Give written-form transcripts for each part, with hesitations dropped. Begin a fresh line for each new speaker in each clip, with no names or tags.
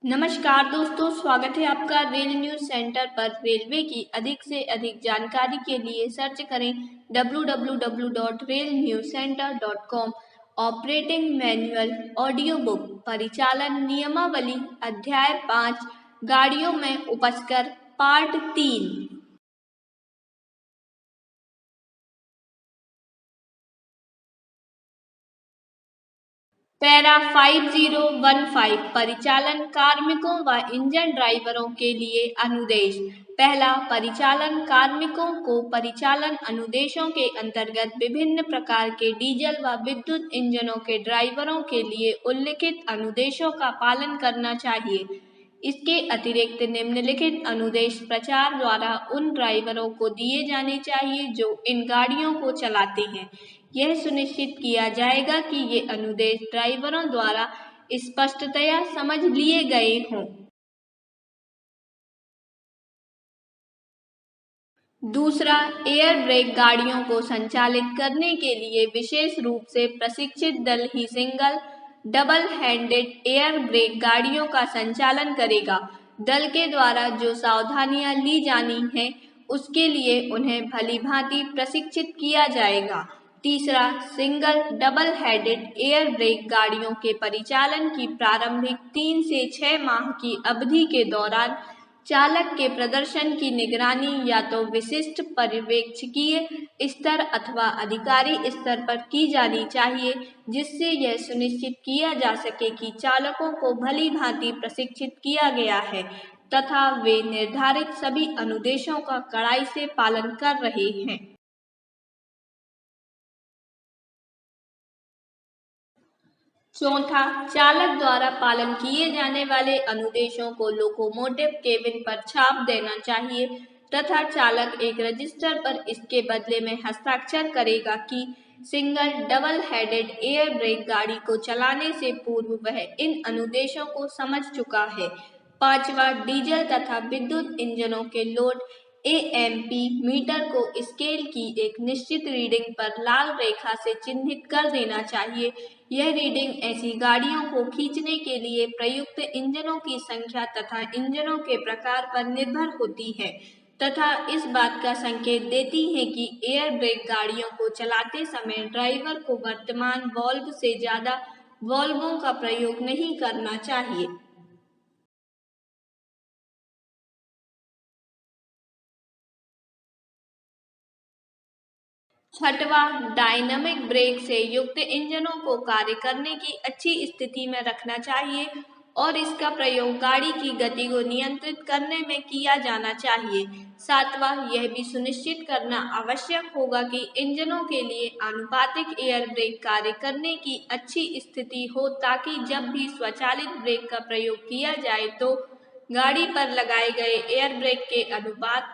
नमस्कार दोस्तों, स्वागत है आपका रेल न्यूज सेंटर पर। रेलवे की अधिक से अधिक जानकारी के लिए सर्च करें www.railnewscenter.com। Operating manual audio book परिचालन नियमावली अध्याय 5 गाड़ियों में उपस्कर पार्ट 3। पैरा 5015 परिचालन कार्मिकों व इंजन ड्राइवरों के लिए अनुदेश। पहला, परिचालन कार्मिकों को परिचालन अनुदेशों के अंतर्गत विभिन्न प्रकार के डीजल व विद्युत इंजनों के ड्राइवरों के लिए उल्लिखित अनुदेशों का पालन करना चाहिए। इसके अतिरिक्त निम्नलिखित अनुदेश प्रचार द्वारा उन ड्राइवरों को दिए जाने चाहिए जो इन गाड़ियों को चलाते हैं। यह सुनिश्चित किया जाएगा कि ये अनुदेश ड्राइवरों द्वारा स्पष्टतया समझ लिए गए हों। दूसरा, एयर ब्रेक गाड़ियों को संचालित करने के लिए विशेष रूप से प्रशिक्षित दल ही single double handed air brake गाड़ियों का संचालन करेगा। दल के द्वारा जो सावधानियां ली जानी हैं उसके लिए उन्हें भलीभांति प्रशिक्षित किया जाएगा। तीसरा, single double headed air brake गाड़ियों के परिचालन की प्रारंभिक 3 से 6 माह की अवधि के दौरान चालक के प्रदर्शन की निगरानी या तो विशिष्ट पर्यवेक्षकीय स्तर अथवा अधिकारी स्तर पर की जानी चाहिए, जिससे यह सुनिश्चित किया जा सके कि चालकों को भली भांति प्रशिक्षित किया गया है तथा वे निर्धारित सभी अनुदेशों का कड़ाई से पालन कर रहे हैं। चौथा, चालक द्वारा पालन किए जाने वाले अनुदेशों को लोकोमोटिव केबिन पर छाप देना चाहिए तथा चालक एक रजिस्टर पर इसके बदले में हस्ताक्षर करेगा कि single double headed air brake गाड़ी को चलाने से पूर्व वह इन अनुदेशों को समझ चुका है। पांचवा, डीजल तथा विद्युत इंजनों के लोड एएमपी मीटर को स्केल की एक निश्चित रीडिंग पर लाल रेखा से चिन्हित कर देना चाहिए। यह रीडिंग ऐसी गाड़ियों को खींचने के लिए प्रयुक्त इंजनों की संख्या तथा इंजनों के प्रकार पर निर्भर होती है तथा इस बात का संकेत देती है कि एयर ब्रेक गाड़ियों को चलाते समय ड्राइवर को वर्तमान वाल्व से ज्यादा वाल्वों का प्रयोग नहीं करना चाहिए। छठवा, डायनामिक ब्रेक से युक्त इंजनों को कार्य करने की अच्छी स्थिति में रखना चाहिए और इसका प्रयोग गाड़ी की गति को नियंत्रित करने में किया जाना चाहिए। सातवां, यह भी सुनिश्चित करना आवश्यक होगा कि इंजनों के लिए आनुपातिक एयर ब्रेक कार्य करने की अच्छी स्थिति हो ताकि जब भी स्वचालित ब्रेक का प्रयोग किया जाए तो गाड़ी पर लगाए गए एयर ब्रेक के अनुपात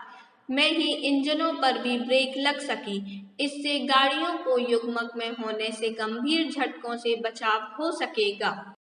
में ही इंजनों पर भी ब्रेक लग सके। इससे गाड़ियों को युग्मक में होने से गंभीर झटकों से बचाव हो सकेगा।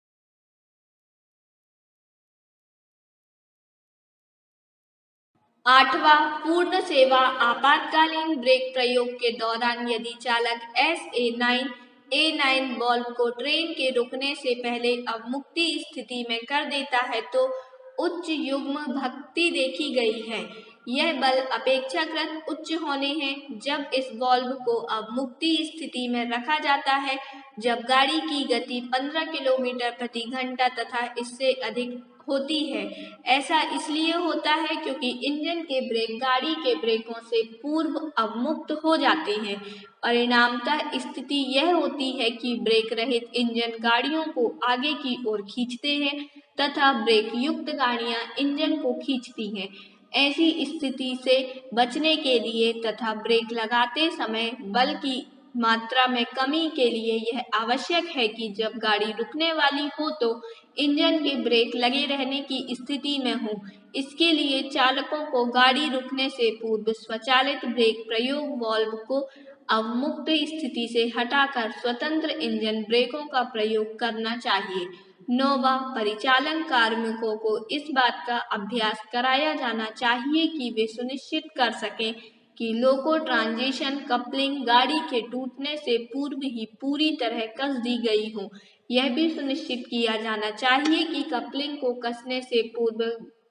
आठवां, पूर्ण सेवा आपातकालीन ब्रेक प्रयोग के दौरान यदि चालक SA9 वाल्व को ट्रेन के रुकने से पहले अवमुक्ति स्थिति में कर देता है तो उच्च युग्म भक्ति देखी गई है। यह बल अपेक्षाकृत उच्च होने हैं जब इस वाल्व को अवमुक्ति स्थिति में रखा जाता है जब गाड़ी की गति 15 किलोमीटर प्रति घंटा तथा इससे अधिक होती है। ऐसा इसलिए होता है क्योंकि इंजन के ब्रेक गाड़ी के ब्रेकों से पूर्व अवमुक्त हो जाते हैं। परिणामतः स्थिति यह होती है कि ब्रेक रहित इंजन गाड़ियों को आगे की ओर खींचते हैं तथा ब्रेक युक्त गाड़ियां इंजन को खींचती हैं। ऐसी स्थिति से बचने के लिए तथा ब्रेक लगाते समय बल की मात्रा में कमी के लिए यह आवश्यक है कि जब गाड़ी रुकने वाली हो तो इंजन के ब्रेक लगे रहने की स्थिति में हो। इसके लिए चालकों को गाड़ी रुकने से पूर्व स्वचालित ब्रेक प्रयोग वाल्व को अवमुक्त स्थिति से हटाकर स्वतंत्र इंजन ब्रेकों का प्रयोग करना चाहिए। नौवां, परिचालन कार्मिकों को इस बात का अभ्यास कराया जाना चाहिए कि वे सुनिश्चित कर सकें कि लोको ट्रांजिशन कपलिंग गाड़ी के टूटने से पूर्व ही पूरी तरह कस दी गई हो। यह भी सुनिश्चित किया जाना चाहिए कि कपलिंग को कसने से पूर्व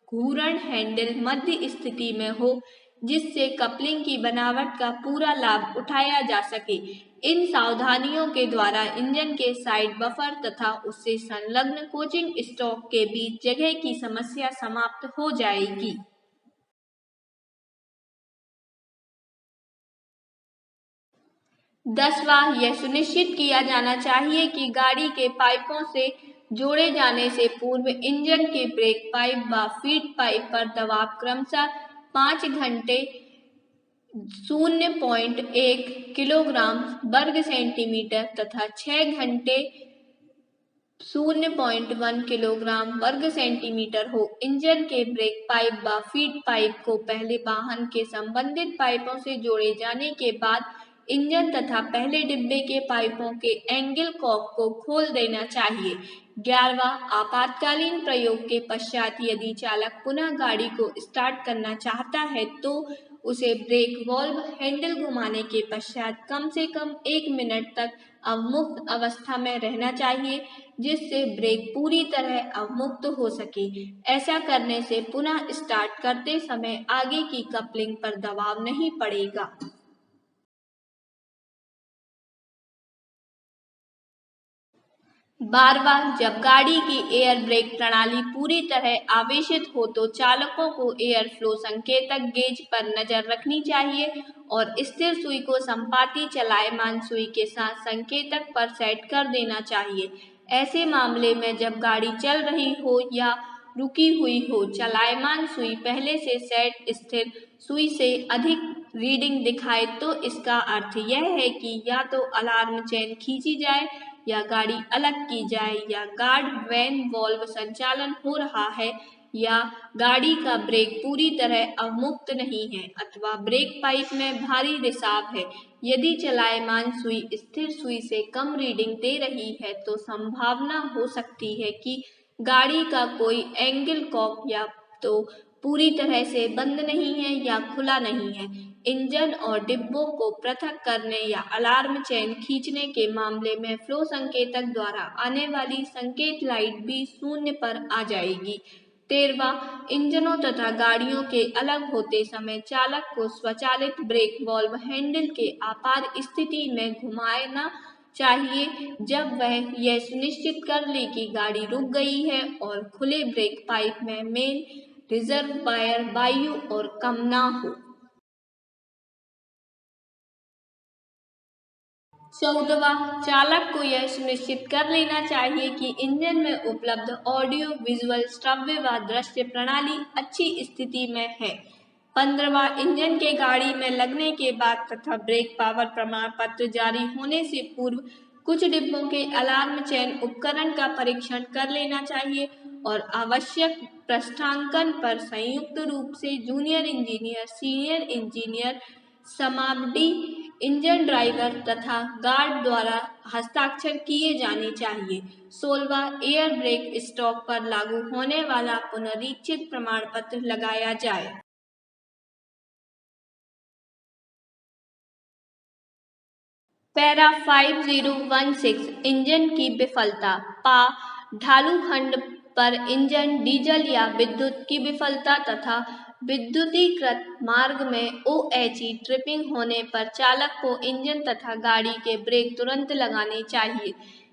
घूर्ण हैंडल मध्य स्थिति में हो, जिससे कपलिंग की बनावट का पूरा लाभ उठाया जा सके। इन सावधानियों के द्वारा इंजन के साइड बफर तथा उससे संलग्न कोचिंग स्टॉक के बीच जगह की समस्या समाप्त हो जाएगी। 10वां, यह सुनिश्चित किया जाना चाहिए कि गाड़ी के पाइपों से जोड़े जाने से पूर्व इंजन के ब्रेक पाइप व फीड पाइप पर दबाव क्रमशः 5 घंटे 0.1 किलोग्राम वर्ग सेंटीमीटर तथा 6 घंटे 0.1 किलोग्राम वर्ग सेंटीमीटर हो। इंजन के ब्रेक पाइप व फीड पाइप को पहले वाहन के संबंधित पाइपों से जोड़े जाने के बाद इंजन तथा पहले डिब्बे के पाइपों के एंगल कॉक को खोल देना चाहिए। 11वां, आपातकालीन प्रयोग के पश्चात यदि चालक पुनः गाड़ी को स्टार्ट करना चाहता है तो उसे ब्रेक वॉल्व हैंडल घुमाने के पश्चात कम से कम 1 मिनट तक अवमुक्त अवस्था में रहना चाहिए, जिससे ब्रेक पूरी तरह अवमुक्त हो सके। ऐसा करने से पुनः स्टार्ट करते समय आगे की कपलिंग पर दबाव नहीं पड़ेगा। 12वां, जब गाड़ी की एयर ब्रेक प्रणाली पूरी तरह आवेशित हो तो चालकों को एयर फ्लो संकेतक गेज पर नजर रखनी चाहिए और स्थिर सुई को संपाती चलायमान सुई के साथ संकेतक पर सेट कर देना चाहिए। ऐसे मामले में जब गाड़ी चल रही हो या रुकी हुई हो, चलायमान सुई पहले से सेट स्थिर सुई से अधिक रीडिंग दिखाए तो इसका अर्थ यह है कि या तो अलार्म चेन खींची जाए या गाड़ी अलग की जाए, या गार्ड वैन वॉल्व संचालन हो रहा है, या गाड़ी का ब्रेक पूरी तरह अवमुक्त नहीं है अथवा ब्रेक पाइप में भारी रिसाव है। यदि चलायमान सुई स्थिर सुई से कम रीडिंग दे रही है तो संभावना हो सकती है कि गाड़ी का कोई एंगल कॉक या तो पूरी तरह से बंद नहीं है या खुला नहीं है। इंजन और डिब्बों को पृथक करने या अलार्म चेन खींचने के मामले में फ्लो संकेतक द्वारा आने वाली संकेत लाइट भी 0 पर आ जाएगी। 13वां, इंजनों तथा गाड़ियों के अलग होते समय चालक को स्वचालित ब्रेक वॉल्व हैंडल के आपात स्थिति में घुमाना चाहिए जब वह यह सुनिश्चित कर ले कि गाड़ी रुक गई है और खुले ब्रेक पाइप में मेन रिजर्वायर वायु और कम ना हो। 14वां, चालक को यह सुनिश्चित कर लेना चाहिए कि इंजन में उपलब्ध ऑडियो विजुअल श्रव्य व दृश्य प्रणाली अच्छी स्थिति में है। 15वां, इंजन के गाड़ी में लगने के बाद तथा ब्रेक पावर प्रमाण पत्र जारी होने से पूर्व कुछ डिब्बों के अलार्म चेन उपकरण का परीक्षण कर लेना चाहिए और आवश्यक पृष्ठांकन पर संयुक्त रूप से जूनियर इंजीनियर, सीनियर इंजीनियर, समावडी इंजन ड्राइवर तथा गार्ड द्वारा हस्ताक्षर किए जाने चाहिए। 16वां, एयर ब्रेक स्टॉक पर लागू होने वाला पुनरीक्षित प्रमाण पत्र लगाया जाए। पैरा 5016 इंजन की विफलता। पा ढालू खंड पर इंजन, डीजल या विद्युत की विफलता तथा विद्युतीकृत मार्ग में OHE ट्रिपिंग होने पर चालक को इंजन तथा गाड़ी के ब्रेक तुरंत लगाने चाहिए,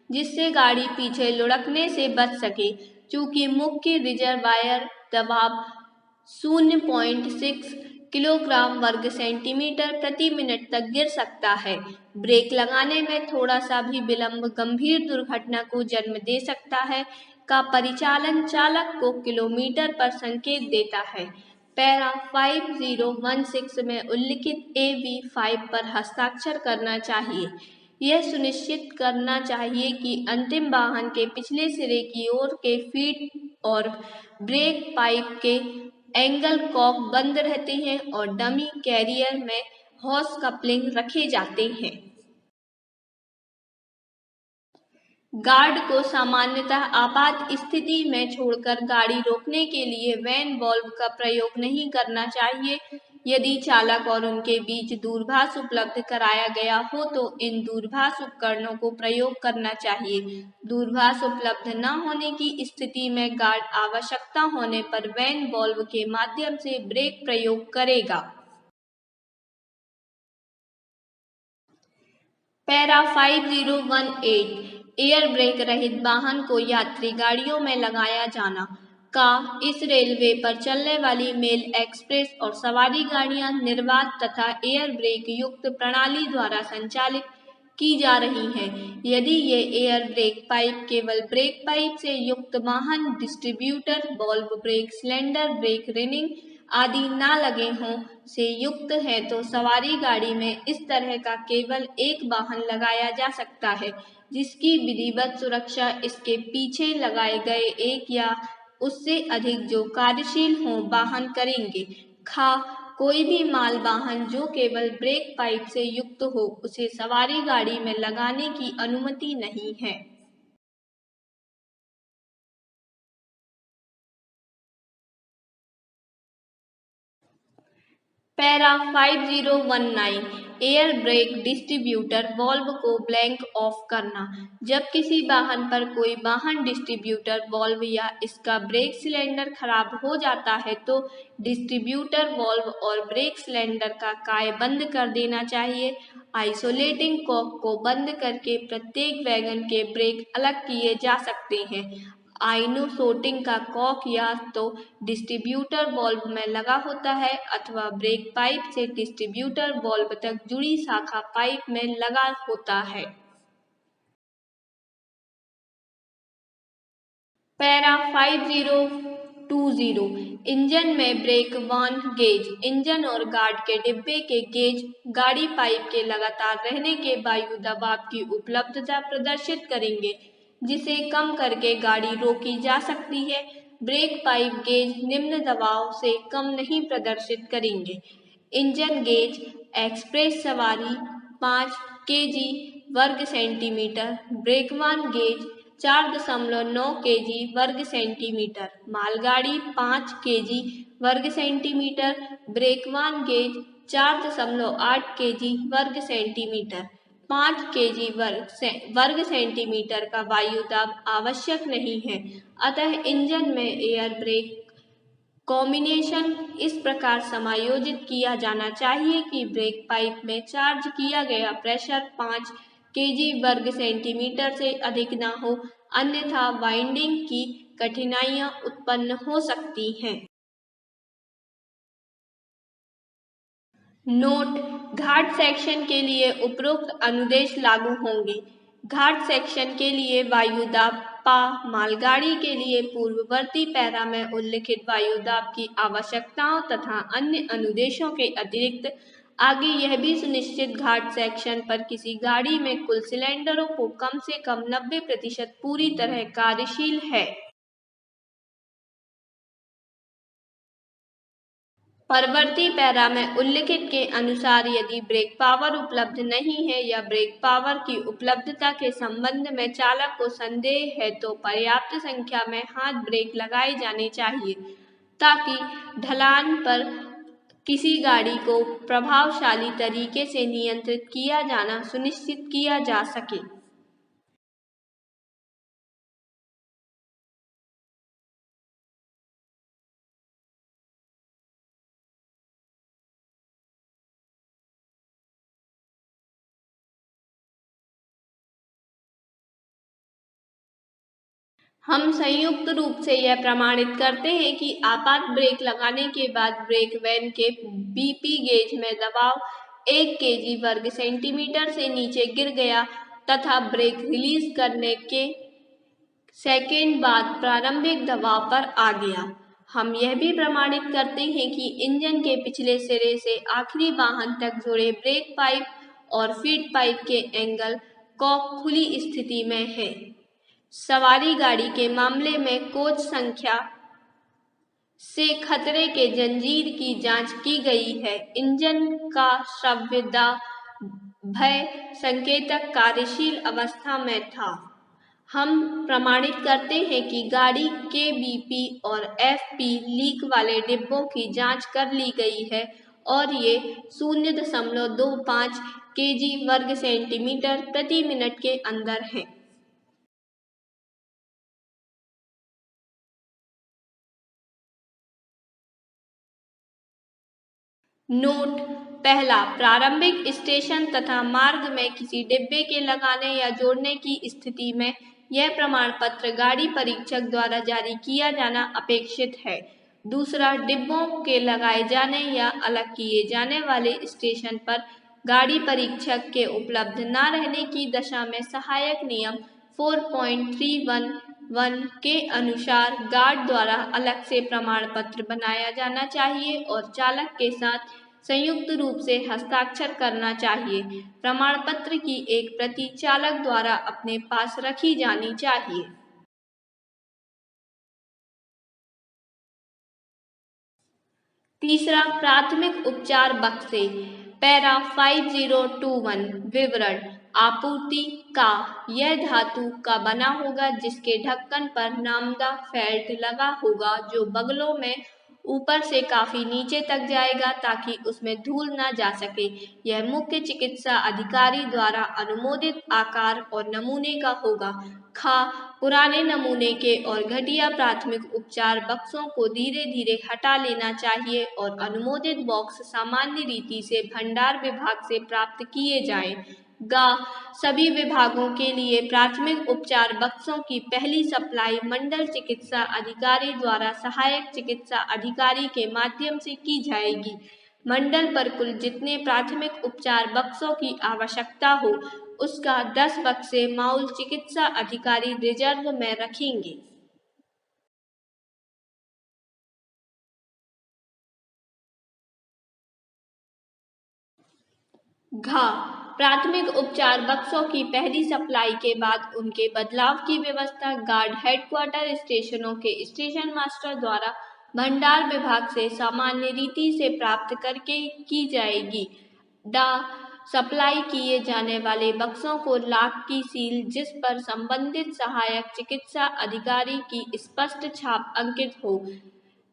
जिससे गाड़ी पीछे लुढ़कने से बच सके। चूंकि मुख्य रिजर्वायर दबाव 0.6 किलोग्राम वर्ग सेंटीमीटर प्रति मिनट तक गिर सकता है, ब्रेक लगाने में थोड़ा सा भी विलंब गंभीर दुर्घटना को जन्म दे सकता है का परिचालन चालक को किलोमीटर पर संकेत देता है। पैरा 5016 में उल्लिखित AV5 पर हस्ताक्षर करना चाहिए। यह सुनिश्चित करना चाहिए कि अंतिम वाहन के पिछले सिरे की ओर के फीड और ब्रेक पाइप के एंगल कॉक बंद रहते हैं और डमी कैरियर में हॉर्स कपलिंग रखे जाते हैं। गार्ड को सामान्यतः आपात स्थिति में छोड़कर गाड़ी रोकने के लिए वैन वॉल्व का प्रयोग नहीं करना चाहिए। यदि चालक और उनके बीच दूरभाष उपलब्ध कराया गया हो तो इन दूरभाष उपकरणों को प्रयोग करना चाहिए। दूरभाष उपलब्ध न होने की स्थिति में गार्ड आवश्यकता होने पर वैन वाल्व के माध्यम से ब्रेक प्रयोग करेगा। पैरा 5018 एयर ब्रेक रहित वाहन को यात्री गाड़ियों में लगाया जाना का इस रेलवे पर चलने वाली मेल एक्सप्रेस और सवारी गाड़ियां निर्बाध तथा एयर ब्रेक युक्त प्रणाली द्वारा संचालित की जा रही हैं। यदि ये एयर ब्रेक पाइप केवल ब्रेक पाइप से युक्त वाहन distributor valve brake cylinder brake ring आदि न लगे हों से युक्त है तो सवारी गाड़ी में इस तरह का केवल एक वाहन लगाया जा सकता है, जिसकी विधिवत सुरक्षा इसके पीछे लगाए गए एक या उससे अधिक जो कार्यशील हों वाहन करेंगे। कोई भी माल वाहन जो केवल ब्रेक पाइप से युक्त हो उसे सवारी गाड़ी में लगाने की अनुमति नहीं है। Para 5019 air brake distributor valve को ब्लैंक ऑफ करना। जब किसी वाहन पर कोई वाहन डिस्ट्रीब्यूटर वाल्व या इसका ब्रेक सिलेंडर खराब हो जाता है तो डिस्ट्रीब्यूटर वाल्व और ब्रेक सिलेंडर का काय बंद कर देना चाहिए। आइसोलेटिंग कॉक को बंद करके प्रत्येक वैगन के ब्रेक अलग किए जा सकते हैं। आइनोसोटिंग का कॉक या तो डिस्ट्रीब्यूटर वाल्व में लगा होता है अथवा ब्रेक पाइप से डिस्ट्रीब्यूटर वाल्व तक जुड़ी शाखा पाइप में लगा होता है। पैरा 5020 इंजन में ब्रेक वान गेज। इंजन और गार्ड के डिब्बे के गेज गाड़ी पाइप के लगातार रहने के वायु दबाव की उपलब्धता प्रदर्शित करेंगे, जिसे कम करके गाड़ी रोकी जा सकती है। ब्रेक पाइप गेज निम्न दबाव से कम नहीं प्रदर्शित करेंगे। इंजन गेज एक्सप्रेस सवारी 5 केजी वर्ग सेंटीमीटर, ब्रेकवान गेज 4.9 केजी वर्ग सेंटीमीटर, मालगाड़ी 5 केजी वर्ग सेंटीमीटर, ब्रेकवान गेज 4.8 केजी वर्ग सेंटीमीटर। 5 केजी वर्ग सेंटीमीटर का वायु दाब आवश्यक नहीं है, अतः इंजन में एयर ब्रेक कॉम्बिनेशन इस प्रकार समायोजित किया जाना चाहिए कि ब्रेक पाइप में चार्ज किया गया प्रेशर 5 केजी वर्ग सेंटीमीटर से अधिक न हो, अन्यथा वाइंडिंग की कठिनाइयां उत्पन्न हो सकती हैं। नोट: घाट सेक्शन के लिए उपरोक्त अनुदेश लागू होंगे। घाट सेक्शन के लिए वायु दाब मालगाड़ी के लिए पूर्ववर्ती पैरा में उल्लिखित वायु दाब की आवश्यकताओं तथा अन्य अनुदेशों के अतिरिक्त आगे यह भी सुनिश्चित घाट सेक्शन पर किसी गाड़ी में कुल सिलेंडरों को कम से कम 90% पूरी तरह कार्यशील है। परवर्ती पैरा में उल्लिखित के अनुसार यदि ब्रेक पावर उपलब्ध नहीं है या ब्रेक पावर की उपलब्धता के संबंध में चालक को संदेह है तो पर्याप्त संख्या में हाथ ब्रेक लगाए जाने चाहिए, ताकि ढलान पर किसी गाड़ी को प्रभावशाली तरीके से नियंत्रित किया जाना सुनिश्चित किया जा सके। हम संयुक्त रूप से यह प्रमाणित करते हैं कि आपात ब्रेक लगाने के बाद ब्रेक वैन के बीपी गेज में दबाव 1 केजी वर्ग सेंटीमीटर से नीचे गिर गया तथा ब्रेक रिलीज करने के सेकेंड बाद प्रारंभिक दबाव पर आ गया। हम यह भी प्रमाणित करते हैं कि इंजन के पिछले सिरे से आखिरी वाहन तक जुड़े ब्रेक पाइप और फीड पाइप के एंगल कॉक खुली स्थिति में है। सवारी गाड़ी के मामले में कोच संख्या से खतरे के जंजीर की जांच की गई है। इंजन का श्रव्यता भय संकेतक कार्यशील अवस्था में था। हम प्रमाणित करते हैं कि गाड़ी के बीपी और एफपी लीक वाले डिब्बों की जांच कर ली गई है और ये 0.25 kg वर्ग सेंटीमीटर प्रति मिनट के अंदर है। नोट पहला, प्रारंभिक स्टेशन तथा मार्ग में किसी डिब्बे के लगाने या जोड़ने की स्थिति में यह प्रमाण पत्र गाड़ी परीक्षक द्वारा जारी किया जाना अपेक्षित है। दूसरा, डिब्बों के लगाए जाने या अलग किए जाने वाले स्टेशन पर गाड़ी परीक्षक के उपलब्ध न रहने की दशा में सहायक नियम 4.311 के अनुसार गार्ड द्वारा अलग से प्रमाण पत्र बनाया जाना चाहिए और चालक के साथ संयुक्त रूप से हस्ताक्षर करना चाहिए। प्रमाण पत्र की एक प्रति चालक द्वारा अपने पास रखी जानी चाहिए। तीसरा, प्राथमिक उपचार बक्से पैरा 5021 विवरण आपूर्ति का यह धातु का बना होगा जिसके ढक्कन पर नामदा फेल्ट लगा होगा जो बगलों में ऊपर से काफी नीचे तक जाएगा ताकि उसमें धूल न जा सके। यह मुख्य चिकित्सा अधिकारी द्वारा अनुमोदित आकार और नमूने का होगा। खा पुराने नमूने के और घटिया प्राथमिक उपचार बक्सों को धीरे धीरे हटा लेना चाहिए और अनुमोदित बॉक्स सामान्य रीति से भंडार विभाग से प्राप्त किए जाएं। गा सभी विभागों के लिए प्राथमिक उपचार बक्सों की पहली सप्लाई मंडल चिकित्सा अधिकारी द्वारा सहायक चिकित्सा अधिकारी के माध्यम से की जाएगी। मंडल पर कुल जितने प्राथमिक उपचार बक्सों की आवश्यकता हो उसका 10 बक्से माउल चिकित्सा अधिकारी रिजर्व में रखेंगे। घा प्राथमिक उपचार बक्सों की पहली सप्लाई के बाद उनके बदलाव की व्यवस्था गार्ड हेडक्वार्टर स्टेशनों के स्टेशन मास्टर द्वारा भंडार विभाग से सामान्य रीति से प्राप्त करके की जाएगी। डा सप्लाई किए जाने वाले बक्सों को लाख की सील जिस पर संबंधित सहायक चिकित्सा अधिकारी की स्पष्ट छाप अंकित हो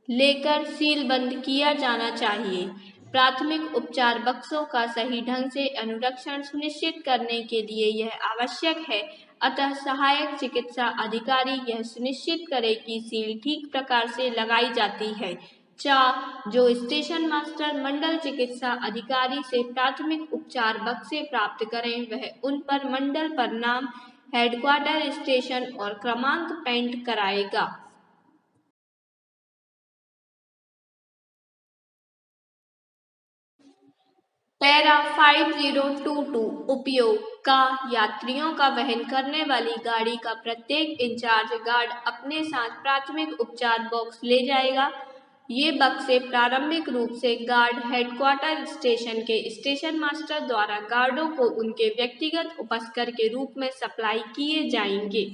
लेकर सील बंद किया जाना चाहिए। प्राथमिक उपचार बक्सों का सही ढंग से अनुरक्षण सुनिश्चित करने के लिए यह आवश्यक है, अतः सहायक चिकित्सा अधिकारी यह सुनिश्चित करे कि सील ठीक प्रकार से लगाई जाती है। जो स्टेशन मास्टर मंडल चिकित्सा अधिकारी से प्राथमिक उपचार बक्से प्राप्त करें वह उन पर मंडल पर नाम, हेडक्वार्टर स्टेशन और क्रमांक पेंट कराएगा। पैरा 5022 उपयोग का यात्रियों का वहन करने वाली गाड़ी का प्रत्येक इंचार्ज गार्ड अपने साथ प्राथमिक उपचार बॉक्स ले जाएगा। ये बक्से प्रारंभिक रूप से गार्ड हेडक्वार्टर स्टेशन के स्टेशन मास्टर द्वारा गार्डों को उनके व्यक्तिगत उपस्कर के रूप में सप्लाई किए जाएंगे।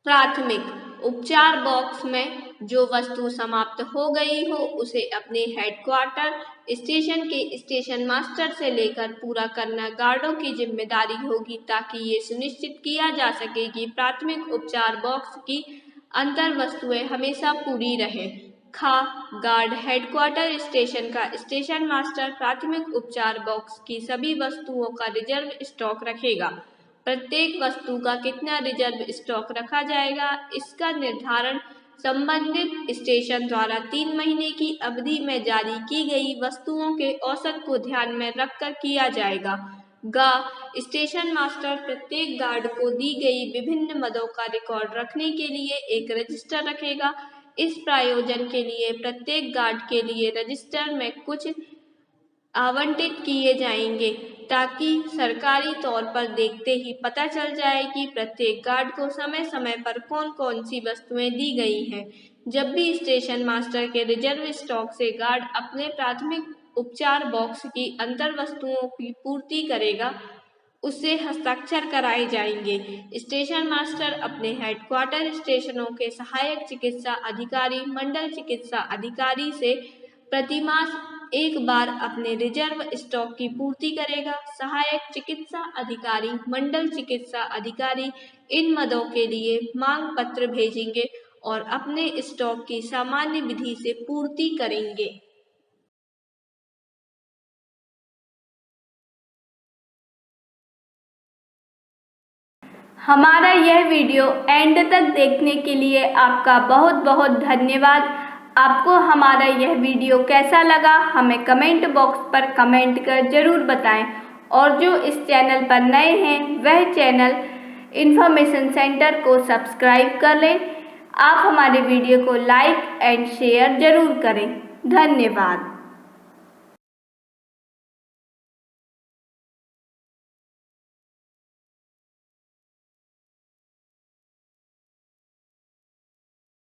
प्राथमिक उपचार बॉक्स में जो वस्तु समाप्त हो गई हो उसे अपने हेडक्वार्टर स्टेशन के स्टेशन मास्टर से लेकर पूरा करना गार्डों की जिम्मेदारी होगी ताकि ये सुनिश्चित किया जा सके कि प्राथमिक उपचार बॉक्स की अंतर वस्तुएं हमेशा पूरी रहें। गार्ड हेडक्वार्टर स्टेशन का स्टेशन मास्टर प्राथमिक उपचार बॉक्स की सभी वस्तुओं का रिजर्व स्टॉक रखेगा। प्रत्येक वस्तु का कितना रिजर्व स्टॉक रखा जाएगा इसका निर्धारण संबंधित स्टेशन द्वारा 3 महीने की अवधि में जारी की गई वस्तुओं के औसत को ध्यान में रखकर किया जाएगा। स्टेशन मास्टर प्रत्येक गार्ड को दी गई विभिन्न मदों का रिकॉर्ड रखने के लिए एक रजिस्टर रखेगा। इस प्रयोजन के लिए प्रत्येक गार्ड के लिए रजिस्टर में कुछ आवंटित किए जाएंगे ताकि सरकारी तौर पर देखते ही पता चल जाए कि प्रत्येक गार्ड को समय समय पर कौन कौन सी वस्तुएं दी गई हैं। जब भी स्टेशन मास्टर के रिजर्व स्टॉक से गार्ड अपने प्राथमिक उपचार बॉक्स की अंतर वस्तुओं की पूर्ति करेगा उससे हस्ताक्षर कराए जाएंगे। स्टेशन मास्टर अपने हेडक्वार्टर स्टेशनों के सहायक चिकित्सा अधिकारी, मंडल चिकित्सा अधिकारी से प्रतिमास एक बार अपने रिजर्व स्टॉक की पूर्ति करेगा। सहायक चिकित्सा अधिकारी, मंडल चिकित्सा अधिकारी इन मदों के लिए मांग पत्र भेजेंगे और अपने स्टॉक की सामान्य विधि से पूर्ति करेंगे।
हमारा यह वीडियो एंड तक देखने के लिए आपका बहुत बहुत धन्यवाद। आपको हमारा यह वीडियो कैसा लगा हमें कमेंट बॉक्स पर कमेंट कर ज़रूर बताएं और जो इस चैनल पर नए हैं वह चैनल इन्फॉर्मेशन सेंटर को सब्सक्राइब कर लें। आप हमारे वीडियो को लाइक एंड शेयर ज़रूर करें। धन्यवाद।